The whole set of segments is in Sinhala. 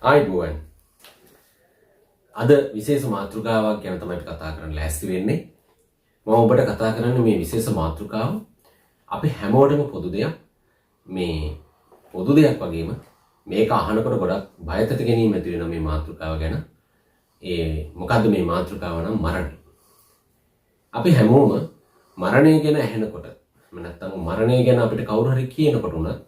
ආයිබෝවන් අද විශේෂ මාතෘකාවක් ගැන තමයි කතා කරන්න ලෑස්ති වෙන්නේ. මම ඔබට කතා කරන්නේ මේ විශේෂ මාතෘකාව අපි හැමෝටම පොදු දෙයක්. මේ පොදු දෙයක් වගේම මේක අහනකොට ගොඩක් බයතට ගැනීම ඇති වෙන මේ මාතෘකාව ගැන. මොකද්ද මේ මාතෘකාව නම් මරණය. අපි හැමෝම මරණය ගැන ඇහෙනකොට නැත්නම් මරණය ගැන අපිට කවුරු හරි කියනකොට උනත්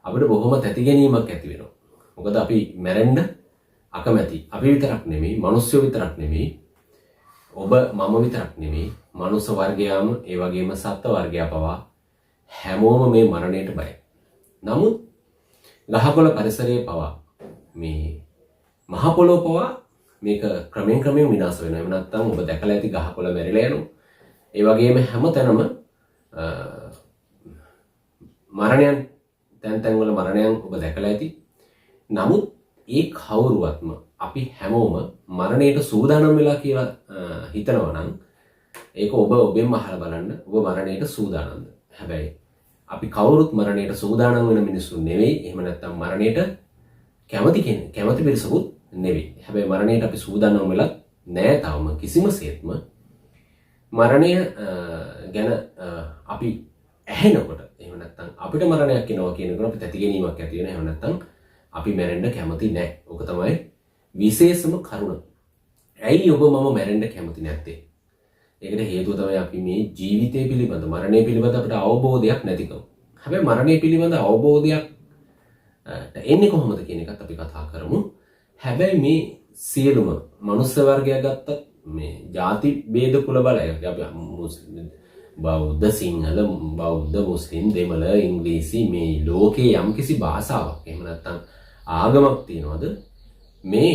අපිට බොහොම තැති ගැනීමක් ඇති වෙනවා. මොකද අපි මැරෙන්න අකමැති. අපි විතරක් නෙමෙයි, මිනිස්සු විතරක් නෙමෙයි, ඔබ මම විතරක් නෙමෙයි, මනුස්ස වර්ගයාම ඒ වගේම සත්ත්ව වර්ගයා පවා හැමෝම මේ මරණයට බයයි. නමුත් ගහකොළ පරිසරයේ පවා මේ මහ පොළොව පවා මේක ක්‍රමයෙන් විනාශ වෙනවා. එහෙම නැත්නම් ඔබ දැකලා ඇති ගහකොළ මැරිලා යනවා. ඒ වගේම හැමතැනම මරණයන් තැන් වල මරණයන් ඔබ දැකලා ඇති. නමුත් ඒ කවුරුවත්ම අපි හැමෝම මරණයට සූදානම් වෙලා කියලා හිතනවා නම් ඒක ඔබ ඔබෙන්ම අහලා බලන්න. ඔබ මරණයට සූදානම්ද? හැබැයි අපි කවුරුත් මරණයට සූදානම් වෙන මිනිස්සු නෙවෙයි. එහෙම නැත්නම් මරණයට කැමති පිරිසකුත් නෙවෙයි. හැබැයි මරණයට අපි සූදානම් වෙලා නෑ තවම කිසිම සේත්ම. මරණය ගැන අපි ඇහෙනකොට එහෙම නැත්නම් අපිට මරණයක් එනවා කියනකොට අපිට ඇති ගැනීමක් ඇති වෙනවා. එහෙම නැත්නම් අපි මැරෙන්න කැමති නැහැ. ඔක තමයි විශේෂම කරුණ. ඇයි ඔබ මම මැරෙන්න කැමති නැත්තේ? ඒකට හේතුව තමයි අපි මේ ජීවිතය පිළිබඳ, මරණය පිළිබඳ අපිට අවබෝධයක් නැතිකම. හැබැයි මරණය පිළිබඳ අවබෝධයක් එන්නේ කොහොමද කියන එකත් අපි කතා කරමු. හැබැයි මේ සියලුම මනුස්ස වර්ගය ගත්තත් මේ ಜಾති ભેද කුල බලය අපි බෞද්ධ, සිංහල, බෞද්ධ, මුස්ලිම්, දෙමළ, ඉංග්‍රීසි මේ ලෝකේ යම්කිසි භාෂාවක් එහෙම නැත්නම් ආගමක් තියනවාද මේ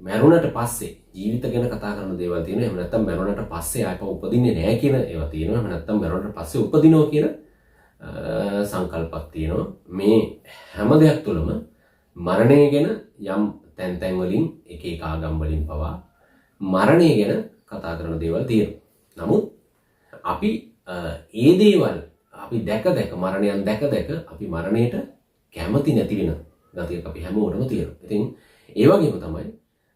මරුණට පස්සේ ජීවිත ගැන කතා කරන දේවල් තියෙනවා. එහෙම නැත්නම් මරුණට පස්සේ ආයක උපදින්නේ නැහැ කියන ඒවා තියෙනවා. එහෙම නැත්නම් මරුණට පස්සේ උපදිනවා කියන සංකල්පයක් තියෙනවා. මේ හැම දෙයක් තුළම මරණය ගැන යම් තැන් වලින් එක ආගම් වලින් පවා මරණය ගැන කතා කරන දේවල් තියෙනවා. නමුත් අපි ඒ දේවල් අපි දැක මරණයන් දැක අපි මරණයට කැමති නැති වෙන ගතියක් අපි හැමෝටම තියෙනවා. ඉතින් ඒ වගේම තමයි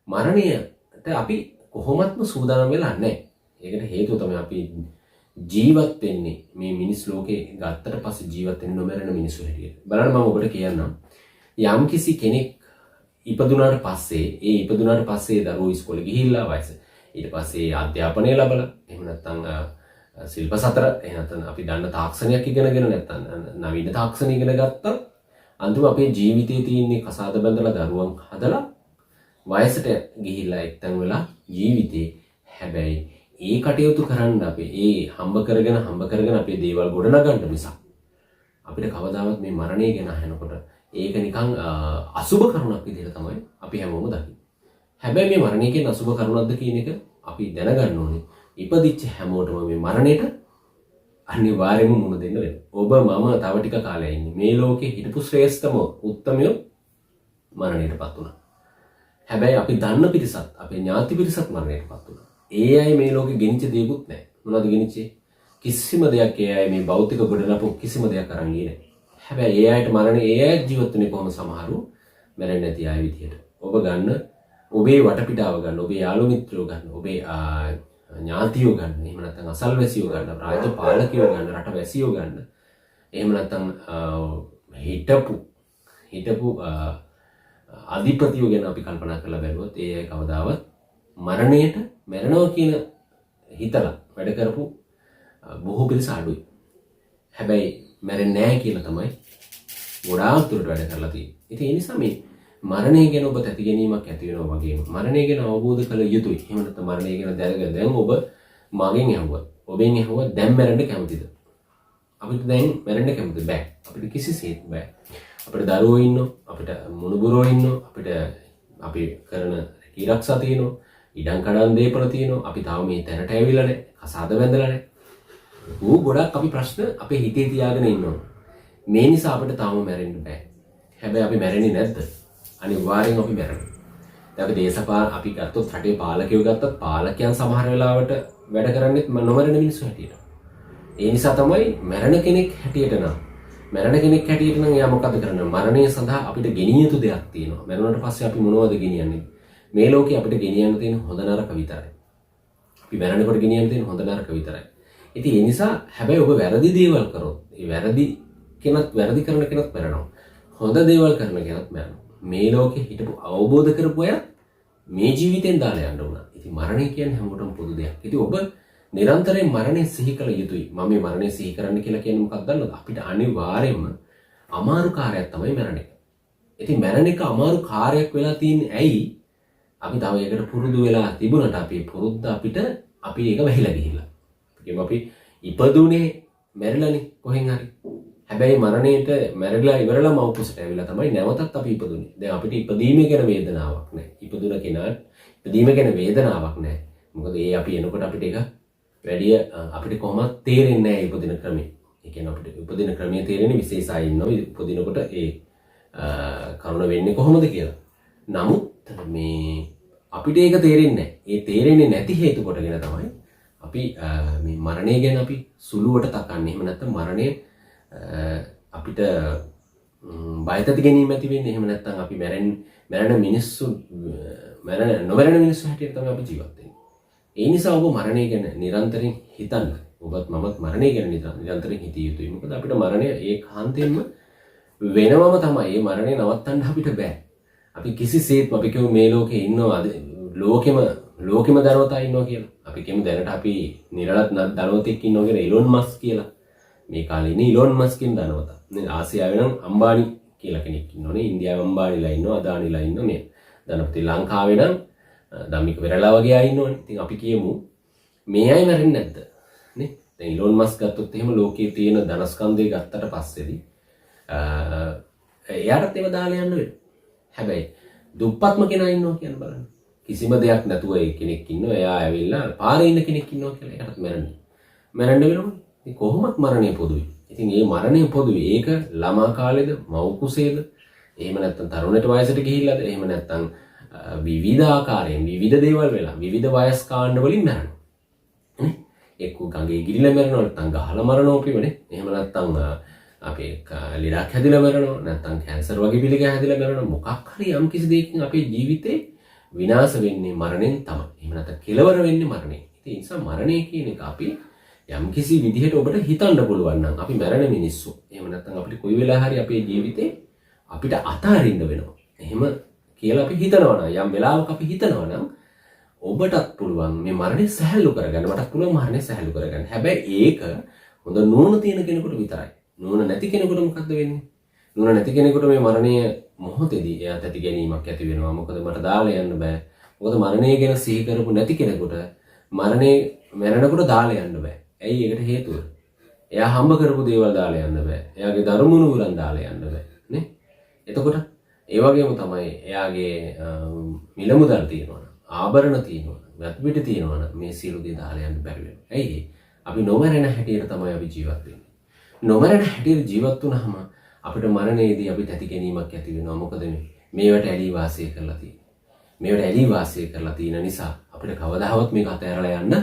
මරණයට අපි කොහොමත්ම සූදානම් වෙලා නැහැ. ඒකට හේතුව තමයි අපි ජීවත් වෙන්නේ මේ මිනිස් ලෝකේ ගත්තට පස්සේ ජීවත් වෙන්න නොමරන මිනිස්සු හැටියට. බලන්න මම ඔබට කියන්නම්. යම්කිසි කෙනෙක් ඉපදුනාට පස්සේ දරුවෝ ඉස්කෝලේ ගිහිල්ලා වයස ඊට පස්සේ අධ්‍යාපනය ලැබලා එහෙම නැත්නම් ශිල්ප සතර එහෙම නැත්නම් අපි දන්න තාක්ෂණයක් ඉගෙනගෙන නැත්නම් නවීන තාක්ෂණ ඉගෙන ගත්තා. අන්තිම අපේ ජීවිතයේ තියෙන කසාද බැඳලා දරුවන් හදලා වයසට ගිහිල්ලා එක්තැන් වෙලා ජීවිතේ හැබැයි ඒ කටයුතු කරන්න අපි ඒ හම්බ කරගෙන අපේ දේවල් ගොඩනගන්න මිසක් අපිට කවදාවත් මේ මරණය ගැන අහනකොට ඒක නිකන් අසුබ කරුණක් විදිහට තමයි අපි හැමෝම දකින්නේ. හැබැයි මේ මරණය කියන්නේ අසුබ කරුණක්ද කියන එක අපි දැනගන්න ඕනේ. ඉපදිච්ච හැමෝටම මේ මරණයට අනිවාර්යයෙන්ම මුහුණ දෙන්න වෙනවා. ඔබ මම තව ටික කාලයක් ඉන්නේ. මේ ලෝකේ හිටපු ශ්‍රේෂ්ඨම උත්තමයෝ මරණයටපත් වුණා. හැබැයි අපි දන්න පිරිසත්, අපේ ඥාති පිරිසත් මරණයටපත් වුණා. ඒ අය මේ ලෝකේ ගෙනිච්ච දේකුත් නැහැ. මොනවද ගෙනිච්චේ? කිසිම දෙයක් ඒ අය මේ භෞතික ගොඩනපු කිසිම දෙයක් අරන් ගියේ නැහැ. හැබැයි ඒ අයට මරණය ඒ අය ජීවත් වෙන්නේ කොහොම සමහරු මැරෙන්නේ නැති අය විදියට. ඔබ ගන්න ඔබේ වටපිටාව ගන්න, ඔබේ යාළු මිත්‍රයෝ ගන්න, ඔබේ ඥාතියෝ ගන්න, එහෙම නැත්නම් අසල්වැසියෝ ගන්න, රාජ්‍ය පාලකයෝ ගන්න, රටවැසියෝ ගන්න. එහෙම නැත්නම් හිටපු අධිපතියෝ ගැන අපි කල්පනා කරලා බැලුවොත් ඒ අය කවදාවත් මරණනවා කියන හිතලා වැඩ කරපු බොහෝ පිරිස අඩුයි. හැබැයි මැරෙන්නේ නැහැ කියලා තමයි ගොඩාක් දුරට වැඩ කරලා තියෙන්නේ. ඉතින් ඒ නිසා මේ මරණය ගැන ඔබ තැති ගැනීමක් ඇති වෙනවා වගේම මරණය ගැන අවබෝධ කළ යුතුයි. එහෙම නැත්නම් මරණය ගැන දැන් ඔබ මගෙන් ඇහුවා, ඔබෙන් ඇහුවා දැන් මැරෙන්න කැමතිද? අපිට දැන් මැරෙන්න කැමති බෑ. අපිට කිසිසේත් බෑ. අපිට දරුවෝ ඉන්නවා, අපිට මුණුබුරෝ ඉන්නවා, අපිට අපි කරන රැකීරක්ෂා තියෙනවා, ඉඩම් කඩම් දීපල තියෙනවා. අපි තාම මේ තැනට ඇවිල්ලා නැහැ, කසාද බැඳලා නැහැ. ගොඩක් අපි ප්‍රශ්න අපේ හිතේ තියාගෙන ඉන්නවා. මේ නිසා අපිට තාම මැරෙන්න බෑ. හැබැයි අපි මැරෙන්නේ නැද්ද? අනිවාර්යෙන් අපි මැරෙනවා. දැන් අපි දේශපාලන අපි ගත්තොත් රටේ පාලකයෝ ගත්තත් පාලකයන් සමහර වෙලාවට වැඩ කරන්නේ නොමරන මිනිස්සු හැටියට. ඒ නිසා තමයි මැරෙන කෙනෙක් හැටියට නම් මැරෙන කෙනෙක් හැටියට නම් එයා මොකද කරන්නේ? මරණය සඳහා අපිට ගෙනිය යුතු දෙයක් තියෙනවා. මැරුණාට පස්සේ අපි මොනවද ගෙනියන්නේ? මේ ලෝකේ අපිට ගෙනියන්න තියෙන හොඳ නරක විතරයි. අපි මැරෙනකොට ගෙනියන්න තියෙන හොඳ නරක විතරයි. ඉතින් ඒ නිසා හැබැයි ඔබ වැරදි දේවල් කරොත්, ඒ වැරදි කරන කෙනත් මැරෙනවා. හොඳ දේවල් කරන කෙනත් මැරෙනවා. මේ ලෝකේ හිටපු අවබෝධ කරපු අය මේ ජීවිතෙන් දාලා යන්න උනා. ඉතින් මරණය කියන්නේ හැමෝටම පොදු දෙයක්. ඉතින් ඔබ නිරන්තරයෙන් මරණය සිහි කළ යුතුයි. මම මේ මරණය සිහි කරන්න කියලා කියන්නේ මොකක්ද දන්නවද? අපිට අනිවාර්යයෙන්ම අමාරු කාර්යයක් තමයි මරණ එක. ඉතින් මරණ එක අමාරු කාර්යයක් වෙලා තියෙන්නේ ඇයි? අපි තව ඒකට පුරුදු වෙලා තිබුණාට අපි පුරුද්ද අපි ඒක වැහිලා ගිහිල්ලා. අපි ඉපදුනේ මැරිලානේ කොහෙන් හරි. හැබැයි මරණයට මැරිලා ඉවරලා මව්කුසට ඇවිල්ලා තමයි නැවතත් අපි ඉපදුනේ. දැන් අපිට ඉපදීම ගැන වේදනාවක් නැහැ. ඉපදුන කෙනාට ඉපදීම ගැන වේදනාවක් නැහැ. මොකද ඒ අපි එනකොට අපිට ඒක වැඩි අපිට කොහොමද තේරෙන්නේ නැහැ ඉපදින ක්‍රමය. ඒ කියන්නේ අපිට ඉපදින ක්‍රමය තේරෙන්නේ විශේෂයි ඉන්නවා. ඉපදිනකොට ඒ කරුණ වෙන්නේ කොහොමද කියලා. නමුත් මේ අපිට ඒක තේරෙන්නේ නැහැ. ඒ තේරෙන්නේ නැති හේතු කොටගෙන තමයි අපි මේ මරණය ගැන අපි සුළුවට තකන්නේ. එහෙම නැත්නම් මරණය අපිට බයත ගැනීම ඇති වෙන්නේ. එහෙම නැත්නම් අපි මැරෙන මිනිස්සු නොමැරෙන මිනිස්සු හැටියට තමයි අපි ජීවත් වෙන්නේ. ඒ නිසා ඔබ මරණය ගැන නිරන්තරයෙන් හිතන්න. ඔබත් මමත් මරණය ගැන නිරන්තරයෙන් හිතිය යුතුයි. මොකද අපිට මරණය ඒකාන්තයෙන්ම වෙනවම තමයි. මේ මරණය නවත්තන්න අපිට බෑ. අපි කිසිසේත්ම අපි කියමු මේ ලෝකේ ඉන්නවා ලෝකෙම ධනවතා ඉන්නවා කියලා. අපි කියමු දැනට අපි නිරලත් ධනවතෙක් ඉන්නවා කියලා ඉලොන් මස්ක් කියලා. මේ කාලේ ඉන්නේ ඉලොන් මස්ක් කියන ධනවතා. නේ ආසියාවේ නම් අම්බානි කියලා කෙනෙක් ඉන්නෝනේ. ඉන්දියාවේ අම්බානිලා ඉන්නවා, අදානිලා ඉන්නවා මේ. ධනපති ලංකාවේ නම් ධම්මික වෙරළා වගේ අය ඉන්නෝනේ. ඉතින් අපි කියමු මේ අය මැරෙන්නේ නැද්ද? නේ? දැන් ඉලොන් මස්ක් ගත්තොත් එහෙම ලෝකයේ තියෙන ධනස්කන්ධය ගත්තට පස්සේදී එයාටත් ඒව දාලා යන්න වෙනවා. හැබැයි දුප්පත්ම කෙනා ඉන්නවා කියන බලන්න. කිසිම දෙයක් නැතුව ඒ කෙනෙක් ඉන්නවා. එයා ඇවිල්ලා පාරේ ඉන්න කෙනෙක් ඉන්නවා කියලා එයාටත් මැරෙන්න වෙනවනේ. ඉතින් කොහොමත් මරණය පොදුයි. ඉතින් මේ මරණය පොදුයි. ඒක ළමා කාලේද, මව් කුසේද, එහෙම නැත්නම් තරුණයට වයසට ගිහිල්ලාද, එහෙම නැත්නම් විවිධ ආකාරයෙන් විවිධ දේවල් වෙලා විවිධ වයස් කාණ්ඩ වලින් මැරෙනවා. නේ? එක්ක ගඟේ ගිරිලා මැරෙනවා, නැත්නම් ගහලා මරනවා පිවනේ. එහෙම නැත්නම් අපේ ලෙඩක් හැදිලා මැරෙනවා, නැත්නම් කැන්සර් වගේ පිළිග හැදිලා මැරෙනවා. මොකක් හරි යම් කිසි දෙයකින් අපේ ජීවිතේ විනාශ වෙන්නේ මරණයෙන් තමයි. එහෙම නැත්නම් කෙලවර වෙන්නේ මරණයෙන්. ඉතින් ඒ නිසා මරණය කියන එක අපි යම් කිසි විදිහට ඔබට හිතන්න පුළුවන් නම් අපි මැරෙන මිනිස්සු. එහෙම නැත්නම් අපිට කොයි වෙලාව හරි අපේ ජීවිතේ අපිට අතාරින්න වෙනවා. එහෙම කියලා අපි හිතනවා නම් යම් වෙලාවක අපි හිතනවා නම් ඔබටත් පුළුවන් මේ මරණය සැහැල්ලු කරගන්න. මටත් පුළුවන් මරණය සැහැල්ලු කරගන්න. හැබැයි ඒක හොඳ නුවණ තියෙන කෙනෙකුට විතරයි. නුවණ නැති කෙනෙකුට මොකද්ද වෙන්නේ? නුවණ නැති කෙනෙකුට මේ මරණය මොහොතේදී එයා තැති ගැනීමක් ඇති වෙනවා. මොකද මට දාලා යන්න බෑ. මොකද මරණය ගැන සිහි කරපු නැති කෙනෙකුට මැරෙනකොට දාලා යන්න බෑ. ඇයි ඒකට හේතුව? එයා හම්බ කරපු දේවල් දාලා යන්න බෑ. එයාගේ දරුමුණු උරන් දාලා යන්න බෑ. නේ? එතකොට ඒ වගේම තමයි එයාගේ මිල මුදල් තියෙනවා. ආභරණ තියෙනවා. වැත්පිට තියෙනවා. මේ සියලු දේ දාලා යන්න බැරි වෙනවා. ඇයි? අපි නොමැරෙන හැටියට තමයි අපි ජීවත් වෙන්නේ. නොමැරෙන හැටියට ජීවත් වුණාම අපිට මරණයේදී අපි තැති ගැනීමක් ඇති වෙනවා. මොකද මේවට ඇලී වාසය කරලා තියෙන්නේ. මේවට ඇලී වාසය කරලා තියෙන නිසා අපිට කවදාවත් මේක අතහැරලා යන්න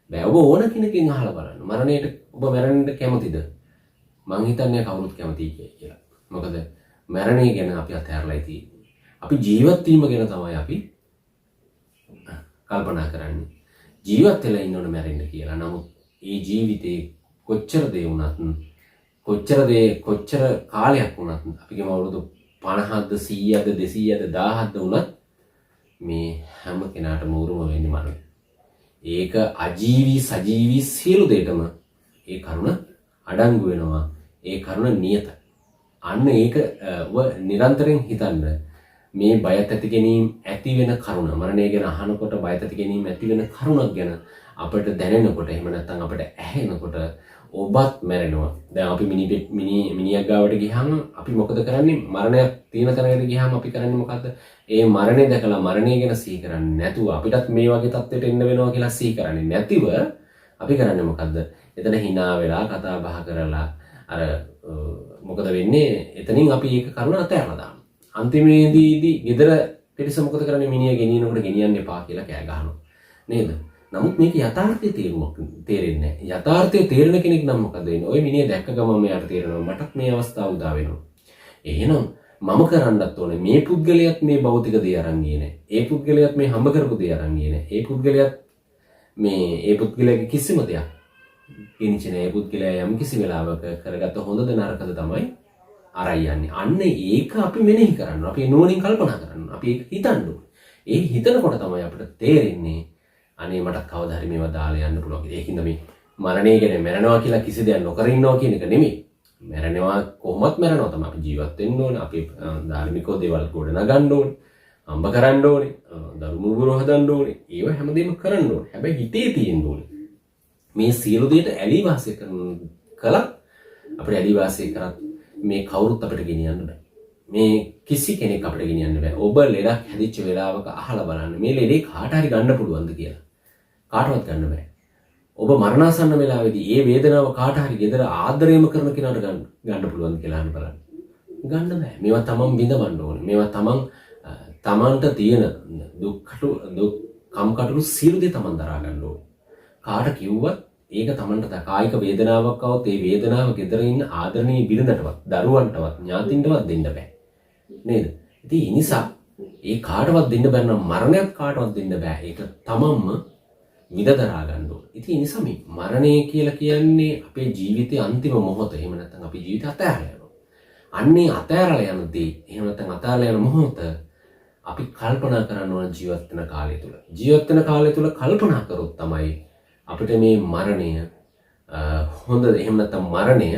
බෑ. ඔබ ඕන කෙනකින් අහලා බලන්න. මරණයට ඔබ මැරෙන්න කැමතිද? මං හිතන්නේ කවුරුත් කැමතියි කියලා. මොකද මරණය ගැන අපි අතහැරලා තියෙන්නේ. අපි ජීවත් වීම ගැන තමයි අපි කල්පනා කරන්නේ. ජීවත් වෙලා ඉන්න ඕන මැරෙන්න කියලා. නමුත් මේ ජීවිතේ කොච්චර දේ වුණත් කොච්චර කාලයක් වුණත් අපි කියමු අවුරුදු 50ද 100ද 200ද 1000ද වුණත් මේ හැම කෙනාටම උරුම වෙන්නේ මරණය. ඒක අජීවී සජීවී සියලු දෙයකම ඒ කරුණ අඩංගු වෙනවා. ඒ කරුණ නියතයි. අන්න ඒක ඔබ නිරන්තරයෙන් හිතන්න. මේ බයත් ඇති ගැනීම ඇති වෙන කරුණ මරණය ගැන අහනකොට බයත් ඇති ගැනීම ඇති වෙන කරුණක් ගැන අපිට දැනෙනකොට එහෙම නැත්නම් අපිට ඇහෙනකොට ඔබත් මැරෙනවා. දැන් අපි මිනිහෙක් ගාවට ගියාම අපි මොකද කරන්නේ? මරණයක් තියෙන තැනකට ගියාම අපි කරන්නේ මොකද්ද? ඒ මරණය දැකලා මරණය ගැන සිහි කරන්නේ නැතුව අපිටත් මේ වගේ තත්ත්වයට එන්න වෙනවා කියලා සිහි කරන්නේ නැතිව අපි කරන්නේ මොකද්ද? එතන hina වෙලා කතා බහ කරලා අර මොකද වෙන්නේ? එතනින් අපි ඒක කරුණ අතහැරලා දානවා. අන්තිමේදී ගෙදර පිටිස මොකද කරන්නේ? මිනිහා ගෙනියනකොට ගෙනියන්න එපා කියලා කෑ ගහනවා. නේද? නමුත් මේක යථාර්ථයේ තේරෙන්නේ නැහැ. යථාර්ථයේ තේරෙන කෙනෙක් නම් මොකද වෙන්නේ? ඔය මිනිහ දැක්ක ගමන් මෙයාට තේරෙනවා මටත් මේ අවස්ථාව උදා වෙනවා. එහෙනම් මම කරන්නත් ඕනේ මේ පුද්ගලයාත් මේ භෞතික දේ අරන් ගියේ නැහැ. ඒ පුද්ගලයාත් මේ හම්බ කරපු දේ අරන් ගියේ නැහැ. ඒ පුද්ගලයාත් ඒ පුද්ගලයාගේ කිසිම දෙයක් ඉනිචේ නැහැ. ඒ පුද්ගලයා යම් කිසි වෙලාවක කරගත්ත හොඳද නරකද තමයි අරයි යන්නේ. අන්න ඒක අපි මෙනෙහි කරන්න. අපි නුවණින් කල්පනා කරන්න. අපි ඒක හිතන්න ඕනේ. ඒ හිතනකොට තමයි අපිට තේරෙන්නේ අනේ මට කවදා හරි මේවා දාලා යන්න පුළුවන්. ඒකින්ද මේ මරණය ගැන මැරෙනවා කියලා කිසි දෙයක් නොකර ඉන්නවා කියන එක නෙමෙයි. මැරෙනවා කොහොමත් මැරෙනවා තමයි. අපි ජීවත් වෙන්න ඕනේ. අපි ධාර්මිකව දේවල් ගොඩ නගන්න ඕනේ. අම්බ කරන්න ඕනේ. දරුමුගුරු හදන්න ඕනේ. ඒව හැමදේම කරන්න ඕනේ. හැබැයි හිතේ තියෙන්න ඕනේ. මේ සියලු දේට ඇලී වාසය කළා අපිට ඇලී වාසය කරත් මේ කවුරුත් අපිට ගෙනියන්න බෑ. මේ කිසි කෙනෙක් අපිට ගෙනියන්න බෑ. ඔබ ලෙඩක් හැදිච්ච වෙලාවක අහලා බලන්න මේ ලෙඩේ කාට හරි ගන්න පුළුවන්ද කියලා. කාටවත් ගන්න බෑ. ඔබ මරණාසන්න වෙලාවේදී මේ වේදනාව කාට හරි gedara ආදරයම කරන කෙනාට ගන්න පුළුවන්ද කියලා අහන්න බලන්න. ගන්න බෑ. මේවා තමන් විඳවන්න ඕනේ. මේවා තමන්ට තියෙන දුක් කම්කටොළු සියලු දේ තමන් දරා ගන්න ඕනේ. කාට කිව්වත් ඒක තමන්ට කායික වේදනාවක් આવොත් ඒ වේදනාව gedara ඉන්න ආදරණීය බිරිඳටවත් දරුවන්ටවත් ඥාතින්ටවත් දෙන්න බෑ. නේද? ඉතින් ඒ නිසා ඒ කාටවත් දෙන්න බැරි නම් මරණයක් කාටවත් දෙන්න බෑ. ඒක තමන්ම විඳදරා ගන්න ඕනේ. ඉතින් ඒ නිසා මේ මරණය කියලා කියන්නේ අපේ ජීවිතයේ අන්තිම මොහොත. එහෙම නැත්නම් අපි ජීවිතය අතහැරලා යනවා. අන්නේ අතහැරලා යන දේ, එහෙම නැත්නම් අතහැරලා යන මොහොත අපි කල්පනා කරන්න ඕන ජීවත් වෙන කාලය තුල. ජීවත් වෙන කාලය තුල කල්පනා කරොත් තමයි අපිට මේ මරණය හොඳ එහෙම නැත්නම් මරණය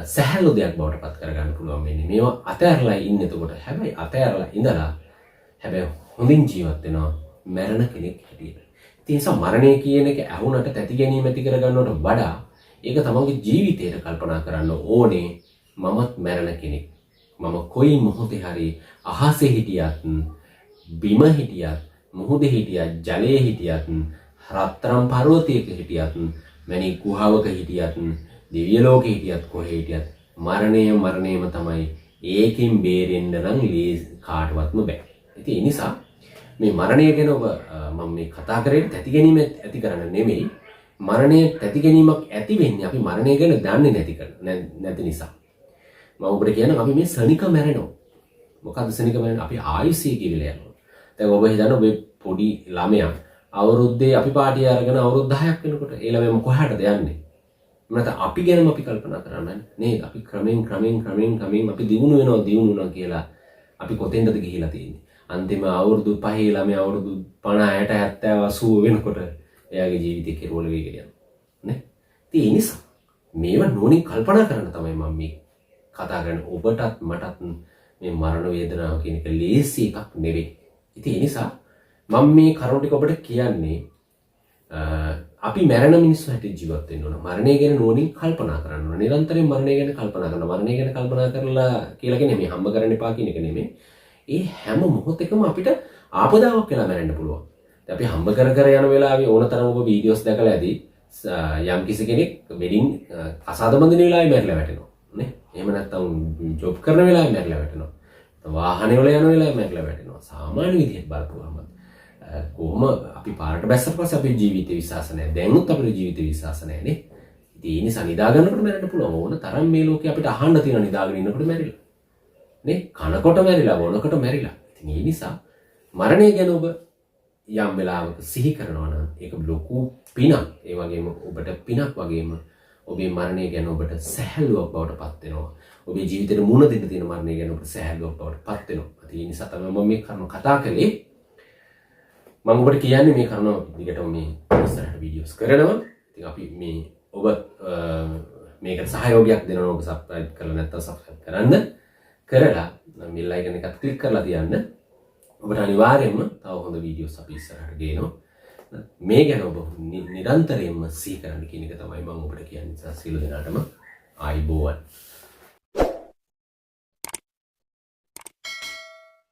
සහැල්ලු දෙයක් බවට පත් කරගන්න පුළුවන් වෙන්නේ. මේවා අතහැරලා ඉන්න එතකොට. හැබැයි අතහැරලා ඉඳලා හැබැයි හොඳින් ජීවත් වෙනවා මරණ කෙනෙක් හැටියට. ඒ නිසා මරණය කියන එක ඇහුනට තැති ගැනීම ඇති කරගන්නවට වඩා ඒක තමන්ගේ ජීවිතයට කල්පනා කරන්න ඕනේ. මමත් මරණ කෙනෙක්. මම කොයි මොහොතේ හරි අහසේ හිටියත්, බිම හිටියත්, මුහුදේ හිටියත්, ජලයේ හිටියත්, රත්තරන් පර්වතයක හිටියත්, මැණික් ගුහාවක හිටියත්, දිව්‍ය ලෝකේ හිටියත්, කොහේ හිටියත් මරණයම තමයි. ඒකෙන් බේරෙන්න නම් කාටවත්ම බෑ. ඉතින් ඒ නිසා මේ මරණය ගැන මම මේ කතා කරේ තැති ගැනීම ඇති කරන්න නෙමෙයි. මරණය තැති ගැනීමක් ඇති වෙන්නේ අපි මරණය ගැන දන්නේ නැති නිසා. මම ඔබට කියනවා අපි මේ ශනික මැරෙනවා. මොකද්ද ශනික මැරෙනවා? අපි ආයුෂය කියලා යනවා. දැන් ඔබ හිතන්න ඔබ පොඩි ළමයා අවුරුද්දේ අපි පාටිය අරගෙන අවුරුදු 10ක් වෙනකොට ඒ ළමයා කොහාටද යන්නේ? නැත්නම් අපි ගැනම අපි කල්පනා කරන්නේ නේද? අපි ක්‍රමෙන් අපි දිනු වෙනවා කියලා අපි කොතෙන්ද ගිහිලා තියෙන්නේ? අන්තිම අවුරුදු 5 ළමයා අවුරුදු 50 60 70 80 වෙනකොට එයාගේ ජීවිතේ කෙරවල වේගෙන යනවා. නේ? ඉතින් ඒ නිසා මේවා නෝනින් කල්පනා කරන්න තමයි මම මේ කතා කරන්නේ. ඔබටත් මටත් මේ මරණ වේදනාව කියන එක ලේසි එකක් නෙවෙයි. ඉතින් ඒ නිසා මම මේ කරුණු ටික ඔබට කියන්නේ අපි මැරෙන මිනිස්සු හැටියට ජීවත් වෙන්න ඕන. මරණය ගැන නුවණින් කල්පනා කරන්න ඕන. නිරන්තරයෙන් මරණය ගැන කල්පනා කරනවා. මරණය ගැන කල්පනා කරලා කියලා කියන්නේ මේ හම්බ කරන්න එපා කියන එක නෙමෙයි. ඒ හැම මොහොතකම අපිට ආපදාවක් වෙලා මැරෙන්න පුළුවන්. දැන් අපි හම්බ කර යන වෙලාවේ ඕනතරම් ඔබ වීඩියෝස් දැකලා ඇති යම් කිසි කෙනෙක් වෙඩින් අසාද බඳින වෙලාවේ මැරිලා වැටෙනවා. නේ? එහෙම නැත්නම් ජොබ් කරන වෙලාවේ මැරිලා වැටෙනවා. වාහනේ වල යන වෙලාවේ මැරිලා වැටෙනවා. සාමාන්‍ය විදිහට බලපුවාම කොහොම අපි පාරට බැස්සට පස්සේ අපේ ජීවිතේ විශ්වාස නැහැ. දැනුත් අපේ ජීවිතේ විශ්වාස නැහැ නේ. ඉතින් ඒ නිසා නිදා ගන්නකොට මැරෙන්න පුළුවන්. ඕන තරම් මේ ලෝකේ අපිට අහන්න තියෙන නිදාගෙන ඉන්නකොට මැරිලා. නේ? කනකොට මැරිලා, වොනකොට මැරිලා. ඉතින් ඒ නිසා මරණය ගැන ඔබ යම් වෙලාවක සිහි කරනවා නම් ඒක ලොකු පිනක්. ඒ වගේම ඔබට පිනක් වගේම ඔබේ මරණය ගැන ඔබට සැහැල්ලුවක් බවට පත් වෙනවා. ඔබේ ජීවිතේට මුණ දෙන්න තියෙන මරණය ගැන ඔබට සැහැල්ලුවක් බවට පත් වෙනවා. ඒ නිසා තමයි මම මේ කරුණ කතා කළේ. මම ඔබට කියන්නේ මේ කරුණ දිගටම මේ ඉස්සරහට වීඩියෝස් කරනවා. ඉතින් අපි මේ ඔබ මේකට සහයෝගයක් දෙනවා. ඔබ සබ්ස්ක්‍රයිබ් කරලා නැත්නම් සබ්ස්ක්‍රයිබ් කරලා බෙල් අයිකන් එකත් ක්ලික් කරලා තියන්න. ඔබට අනිවාර්යයෙන්ම තව හොඳ වීඩියෝස් අපි ඉස්සරහට ගේනවා. මේ ගැන ඔබ නිරන්තරයෙන්ම සිහි කරන්න කියන එක තමයි මම ඔබට කියන්නේ. සියලු දෙනාටම ආයිබෝවන්.